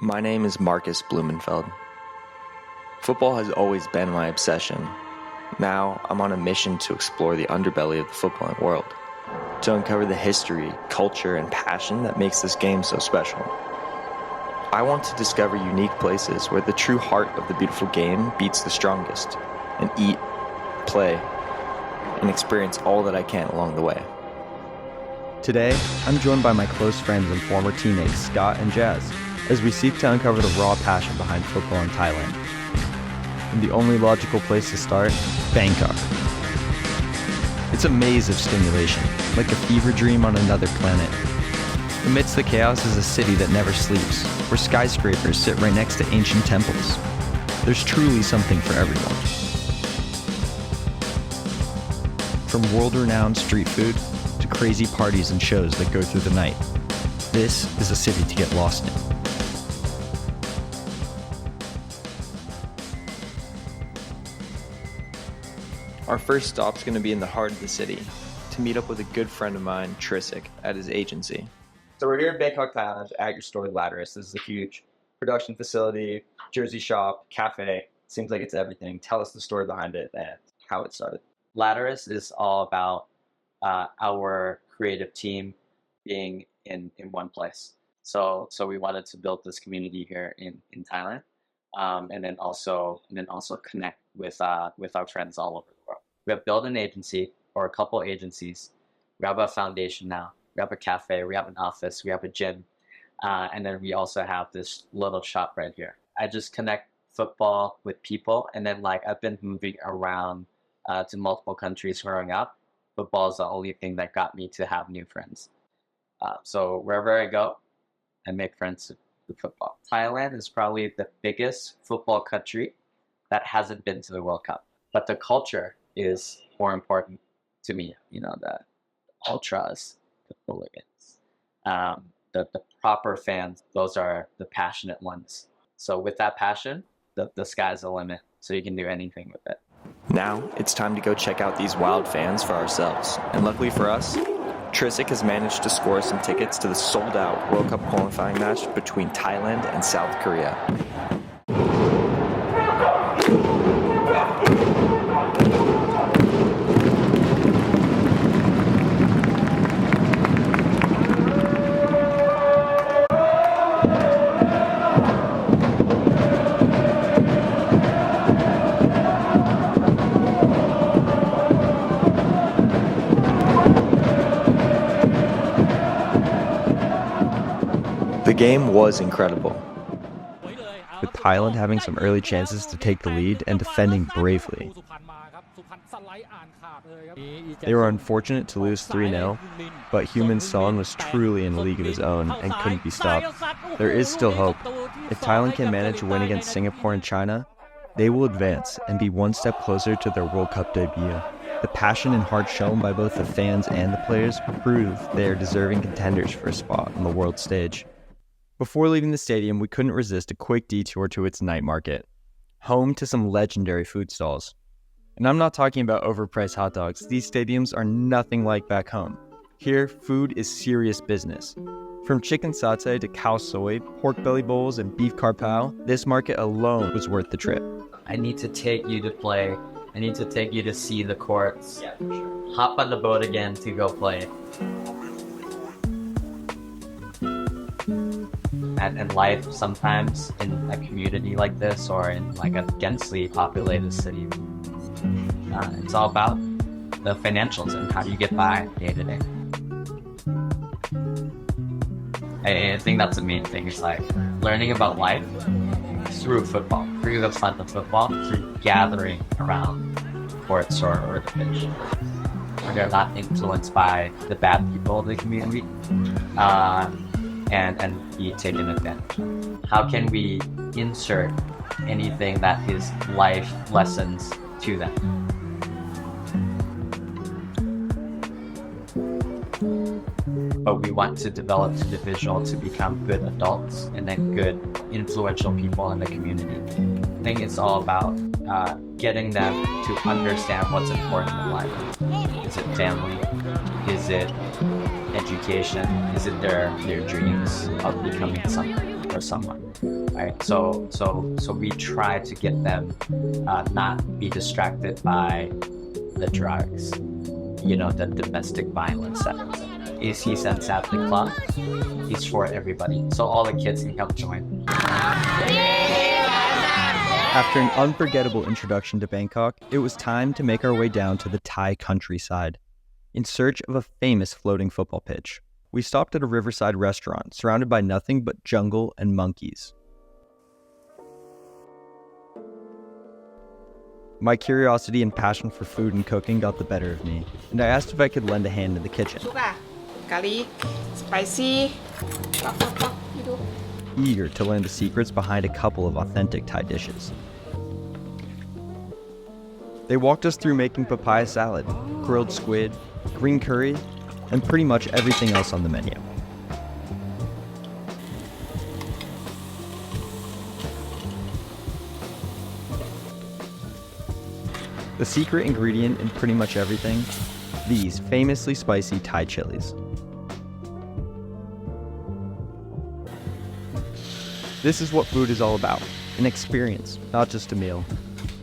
My name is Marcus Blumenfeld. Football has always been my obsession. Now I'm on a mission to explore the underbelly of the footballing world, to uncover the history, culture, and passion that makes this game so special. I want to discover unique places where the true heart of the beautiful game beats the strongest, and eat, play, and experience all that I can along the way. Today, I'm joined by my close friends and former teammates, Scott and Jazz, as we seek to uncover the raw passion behind football in Thailand. And the only logical place to start, Bangkok. It's a maze of stimulation, like a fever dream on another planet. Amidst the chaos is a city that never sleeps, where skyscrapers sit right next to ancient temples. There's truly something for everyone. From world-renowned street food to crazy parties and shows that go through the night, this is a city to get lost in. Our first stop's going to be in the heart of the city, to meet up with a good friend of mine, Trisik, at his agency. So we're here in Bangkok, Thailand at your store, Lattice. This is a huge production facility, jersey shop, cafe. Seems like it's everything. Tell us the story behind it and how it started. Lattice is all about our creative team being in one place. So we wanted to build this community here in Thailand, and then also connect with our friends all over the world. We have built an agency or a couple agencies. We have a foundation now. We have a cafe. We have an office. We have a gym, and then we also have this little shop right here. I just connect football with people, and then I've been moving around to multiple countries growing up. Football is the only thing that got me to have new friends. So wherever I go, I make friends with football. Thailand is probably the biggest football country that hasn't been to the World Cup. But the culture is more important to me. The ultras, the hooligans, the proper fans, those are the passionate ones. So with that passion, the sky's the limit. So you can do anything with it. Now, it's time to go check out these wild fans for ourselves. And luckily for us, Trisik has managed to score some tickets to the sold-out World Cup qualifying match between Thailand and South Korea. The game was incredible. With Thailand having some early chances to take the lead and defending bravely. They were unfortunate to lose 3-0, but Heung-min Son was truly in a league of his own and couldn't be stopped. There is still hope. If Thailand can manage to win against Singapore and China, they will advance and be one step closer to their World Cup debut. The passion and heart shown by both the fans and the players prove they are deserving contenders for a spot on the world stage. Before leaving the stadium, we couldn't resist a quick detour to its night market, home to some legendary food stalls. And I'm not talking about overpriced hot dogs. These stadiums are nothing like back home. Here, food is serious business. From chicken satay to cow soy, pork belly bowls, and beef carpal, this market alone was worth the trip. I need to take you to play. I need to take you to see the courts. Yeah, for sure. Hop on the boat again to go play. And life sometimes in a community like this or in a densely populated city, it's all about the financials and how do you get by day to day. I think that's the main thing. It's learning about life through football, through the fun of football, through gathering around courts or the pitch. They're not influenced by the bad people of the community. And be taken advantage of. How can we insert anything that is life lessons to them? But we want to develop the individual to become good adults and then good influential people in the community. I think it's all about getting them to understand what's important in life. Is it family? Is it education? Is it their dreams of becoming something? for someone, right? So we try to get them not be distracted by the drugs, the domestic violence. AC Sense Athletic Club is for everybody, so all the kids can come join. After an unforgettable introduction to Bangkok, it was time to make our way down to the Thai countryside in search of a famous floating football pitch. We stopped at a riverside restaurant surrounded by nothing but jungle and monkeys. My curiosity and passion for food and cooking got the better of me, and I asked if I could lend a hand in the kitchen. Garlic, spicy. Eager to learn the secrets behind a couple of authentic Thai dishes. They walked us through making papaya salad, grilled squid, green curry, and pretty much everything else on the menu. The secret ingredient in pretty much everything, these famously spicy Thai chilies. This is what food is all about, an experience, not just a meal.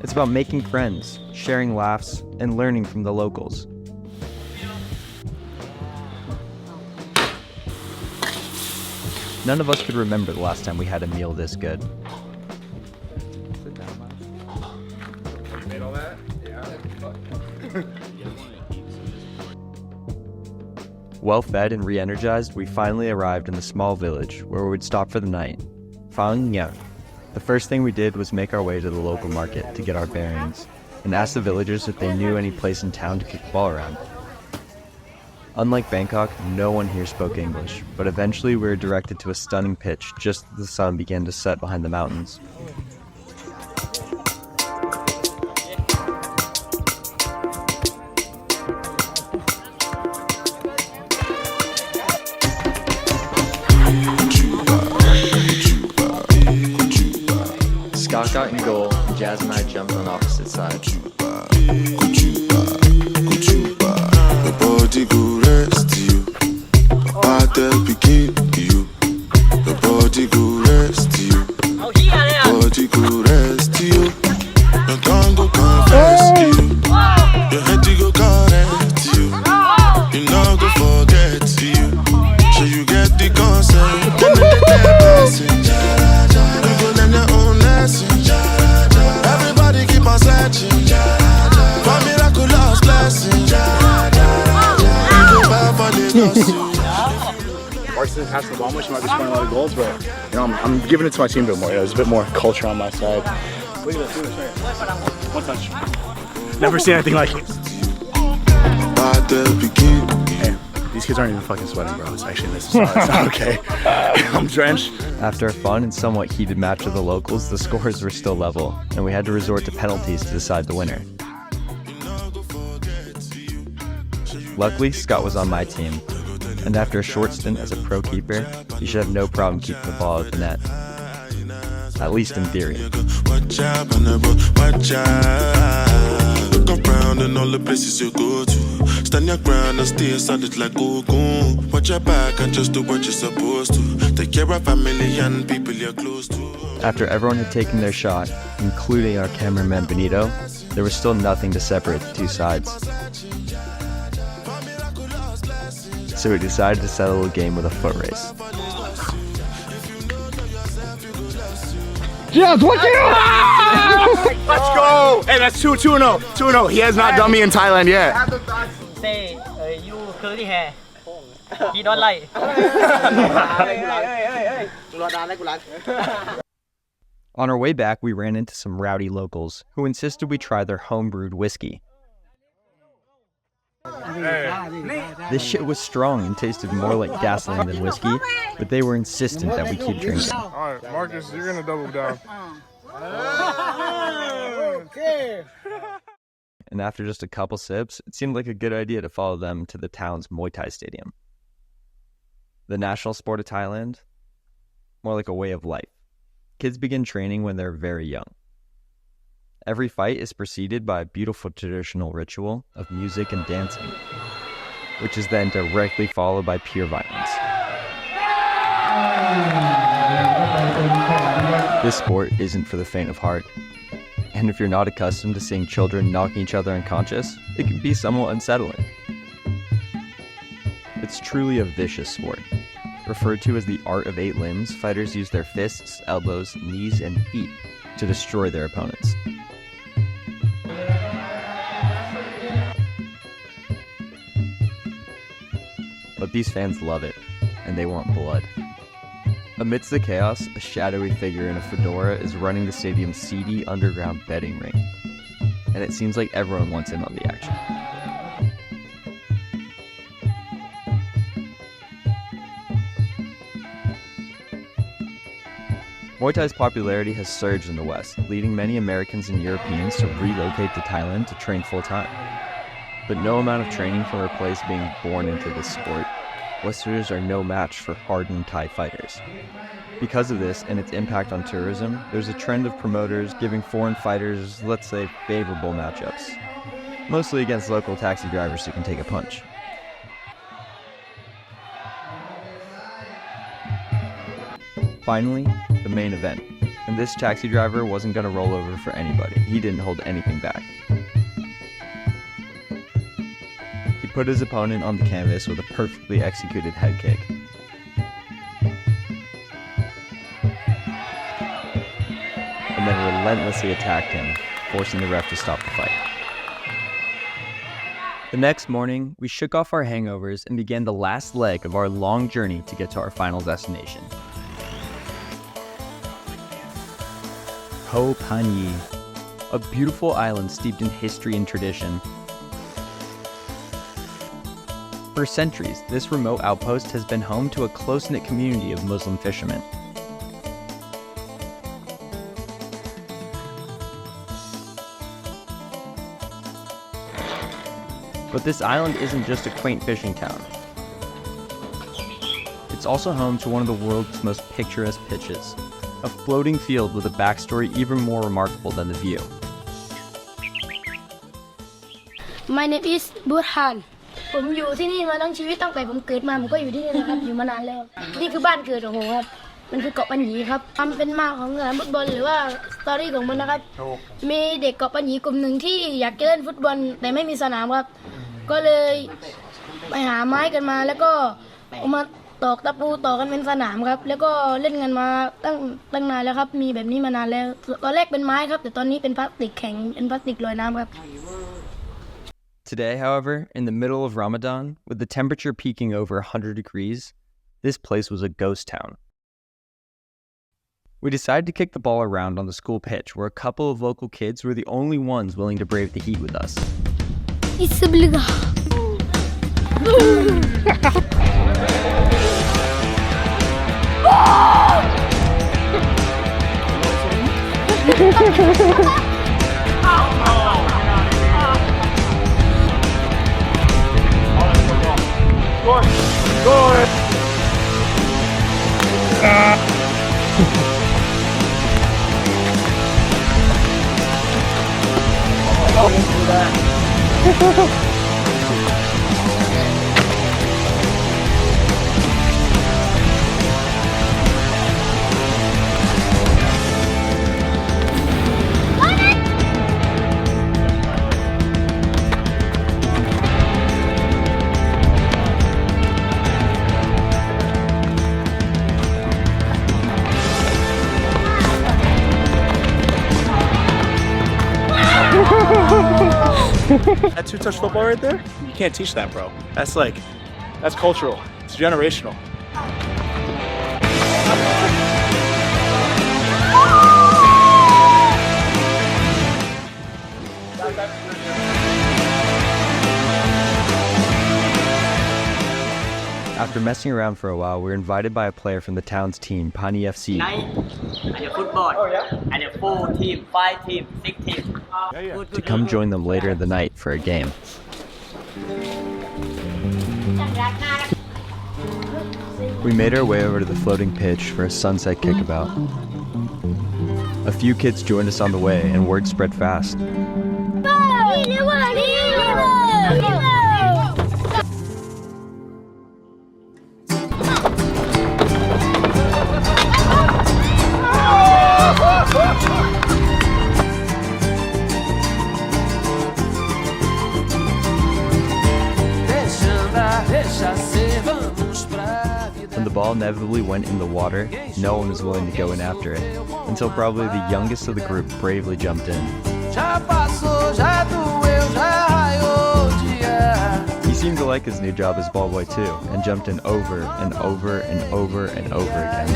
It's about making friends, sharing laughs, and learning from the locals. None of us could remember the last time we had a meal this good. Well fed and re-energized, we finally arrived in the small village where we would stop for the night. Phang Nga. The first thing we did was make our way to the local market to get our bearings and ask the villagers if they knew any place in town to kick the ball around. Unlike Bangkok, no one here spoke English, but eventually we were directed to a stunning pitch just as the sun began to set behind the mountains. Scott got in goal, and Jazz and I jumped on opposite sides. Your body go rest you. Battle begin you. Your body go rest you. Body go rest you. Your tongue go confess you. Your head go correct you. You know go forget you. So you get the concept. Then the blessing. You go learn your own lesson. Everybody keep on searching for miraculous blessing. Varsity passed the ball much, you might be scoring a lot of goals, but I'm giving it to my team a bit more. There's a bit more culture on my side. Look at this, one touch. Never seen anything like it. Hey, these kids aren't even fucking sweating, bro. It's actually this. It's not okay. I'm drenched. After a fun and somewhat heated match with the locals, the scores were still level, and we had to resort to penalties to decide the winner. Luckily, Scott was on my team, and after a short stint as a pro keeper, he should have no problem keeping the ball at the net. At least in theory. Look around and all the places you go to. Stand your ground and stay solid like Goku. Watch your back and just do what you're supposed to. Take care of family and people you're close to. After everyone had taken their shot, including our cameraman Benito, there was still nothing to separate the two sides. So we decided to settle the game with a foot race. Yes, look at him! Let's go! Hey, that's 2-0. 2-0. He has not done me in Thailand yet. Say, you curly hair. He don't like. On our way back, we ran into some rowdy locals who insisted we try their homebrewed whiskey. This shit was strong and tasted more like gasoline than whiskey, but they were insistent that we keep drinking. Alright, Marcus, you're gonna double down. And after just a couple sips, it seemed like a good idea to follow them to the town's Muay Thai stadium. The national sport of Thailand? More like a way of life. Kids begin training when they're very young. Every fight is preceded by a beautiful traditional ritual of music and dancing, which is then directly followed by pure violence. This sport isn't for the faint of heart. And if you're not accustomed to seeing children knocking each other unconscious, it can be somewhat unsettling. It's truly a vicious sport. Referred to as the art of 8 limbs, fighters use their fists, elbows, knees, and feet to destroy their opponents. But these fans love it, and they want blood. Amidst the chaos, a shadowy figure in a fedora is running the stadium's seedy underground betting ring. And it seems like everyone wants in on the action. Muay Thai's popularity has surged in the West, leading many Americans and Europeans to relocate to Thailand to train full-time. But no amount of training can replace being born into this sport. Westerners are no match for hardened Thai fighters. Because of this and its impact on tourism, there's a trend of promoters giving foreign fighters, let's say, favorable matchups. Mostly against local taxi drivers who can take a punch. Finally, the main event. And this taxi driver wasn't going to roll over for anybody. He didn't hold anything back. He put his opponent on the canvas with a perfectly executed head kick. And then relentlessly attacked him, forcing the ref to stop the fight. The next morning, we shook off our hangovers and began the last leg of our long journey to get to our final destination. Koh Phangan, a beautiful island steeped in history and tradition. For centuries, this remote outpost has been home to a close-knit community of Muslim fishermen. But this island isn't just a quaint fishing town. It's also home to one of the world's most picturesque pitches, a floating field with a backstory even more remarkable than the view. My name is Burhan. ผมอยู่ที่นี่มาทั้งชีวิตตั้งแต่ผมเกิดมาผมก็อยู่ที่นี่นะครับอยู่มานานแล้วนี่คือบ้านเกิดของผมครับมันคือเกาะปัญญีครับมันเป็นมาของสนามฟุตบอลหรือว่าสตอรี่ของมันนะครับมีเด็กเกาะปัญญีกลุ่มหนึ่งที่อยากจะเล่นฟุตบอลแต่ไม่มีสนามครับก็เลยไปหาไม้กันมาแล้วก็เอามาตอกตะปูต่อกันเป็นสนามครับแล้วก็เล่นกันมาตั้งนานแล้วครับมีแบบนี้มานานแล้วตอนแรกเป็นไม้ครับแต่ตอนนี้เป็นพลาสติกแข็งเป็นพลาสติกลอยน้ำครับ Today, however, in the middle of Ramadan, with the temperature peaking over 100 degrees, this place was a ghost town. We decided to kick the ball around on the school pitch where a couple of local kids were the only ones willing to brave the heat with us. That two-touch football right there? You can't teach that, bro. That's cultural. It's generational. After messing around for a while, we were invited by a player from the town's team, Pani FC. To come join them later in the night for a game. We made our way over to the floating pitch for a sunset kickabout. A few kids joined us on the way, and word spread fast. ball inevitably went in the water, no one was willing to go in after it, until probably the youngest of the group bravely jumped in. He seemed to like his new job as ball boy too, and jumped in over and over and over and over again.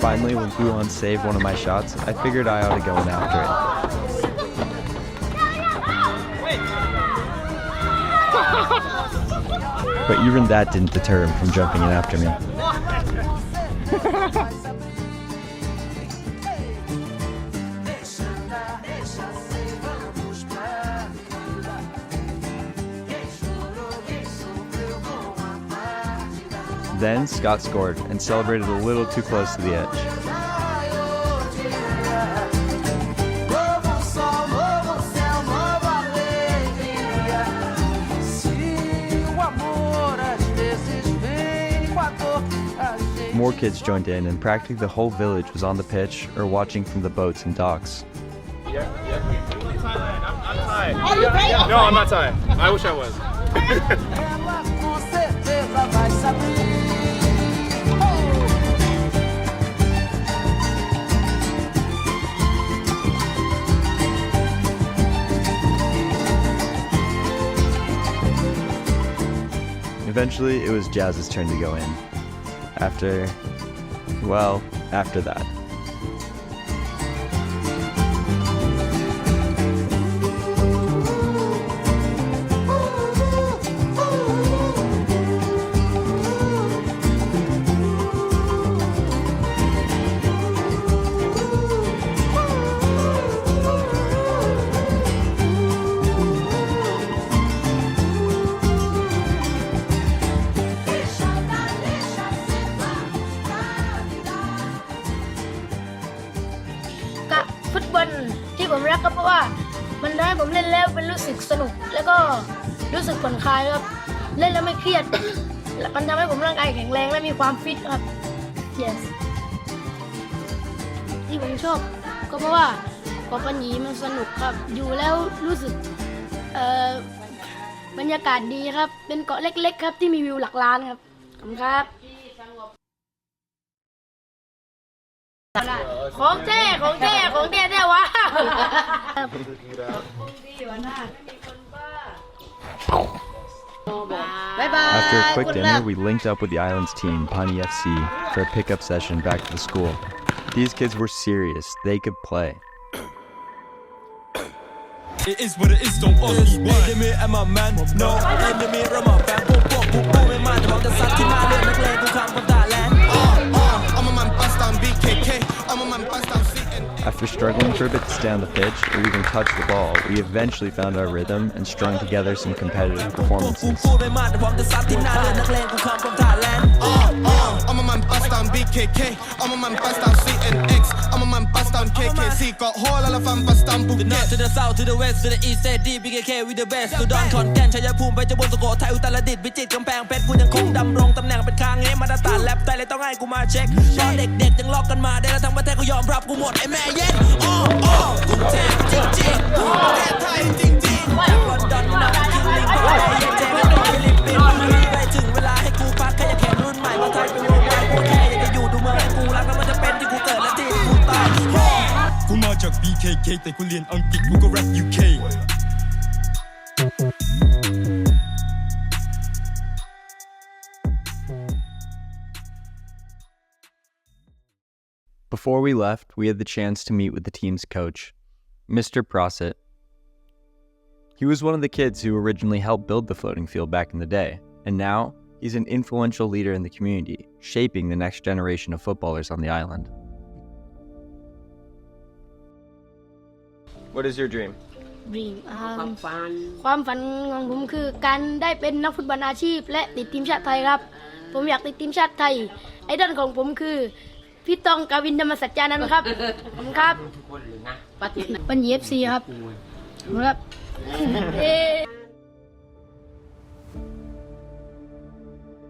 Finally, when Buon saved one of my shots, I figured I ought to go in after it. But even that didn't deter him from jumping in after me. Then Scott scored and celebrated a little too close to the edge. More kids joined in, and practically the whole village was on the pitch or watching from the boats and docks. I'm Thai. No, I'm not Thai. I wish I was. Eventually, it was Jazz's turn to go in. After that.ฟุตบอลที่ผมรักก็เพราะว่ามันทำให้ผมเล่นแล้วเป็นรู้สึกสนุกแล้วก็รู้สึกผ่อนคลายครับเล่นแล้วไม่เครียดมันทำให้ผมร่างกายแข็งแรงและมีความฟิตครับ yes ที่ผมชอบก็เพราะว่าเกาะปัญญีมันสนุกครับอยู่แล้วรู้สึกบรรยากาศดีครับเป็นเกาะเล็กๆครับที่มีวิวหลักล้านครับขอบคุณครับของแท้ได้วะ After a quick dinner, we linked up with the island's team, Pani FC, for a pickup session back to the school. These kids were serious. They could play. It is what it is, don't ask me why. Me and my man, no enemy, I'm a fan. Boom, man, about the Saturday night, make lane, who come from Thailand. I'm a man, bust down BKK. I'm a man, bust down CNA. After struggling for a bit to stay on the pitch or even touch the ball, we eventually found our rhythm and strung together some competitive performances. I'm a man, bust down BKK. I'm a man, bust down CNX. I'm a man, bust down KKC. Got whole lot of fun, bust down Phuket. The north to the south to the west to the east, say D BKK with the best. สุดอนขอนแก่นชัยภูมิไปจนบนสุโขทัยอุตรดิตถ์พิจิตรกำแพงเพชรกูยังคงดำรงตำแหน่งเป็นค้างเงี้ยมาตรฐานแรปไทยเลยต้องให้กูมาเช็คตอนเด็กๆยังล็อกกันมาได้แล้วทั้งประเทศกูยอมรับกูหมดไอ้แม่เย็นกรุงเทพจริงๆประเทศไทยจริงๆจากลอนดอนนะคิงลิงบอกไอ้เย็นแจ้งให้ฟิลิปปินส์มาลีได้ถึงเวลาให้กูพักแค่อยากแข่งรุ่นใหม่มาไทยเป็นวงการกูแค่อยากจะอยู่ดูเมืองให้กูรักแล้วมันจะเป็นที่กูเกิดและที่กูตายกูมาจาก BKK แต่กูเรียนอังกฤษกูก็แรป UK Before we left, we had the chance to meet with the team's coach, Mr. Prosit. He was one of the kids who originally helped build the floating field back in the day, and now he's an influential leader in the community, shaping the next generation of footballers on the island. What is your dream? Dream ความฝันของผมคือการได้เป็นนักฟุตบอลอาชีพและติดทีมชาติไทยครับผมอยากติดทีมชาติไทยไอดอลของผมคือ พี่ตองกวินธรรมสัจจานันท์ครับขอบคุณครับปัญญี FC ครับขอบคุณครับ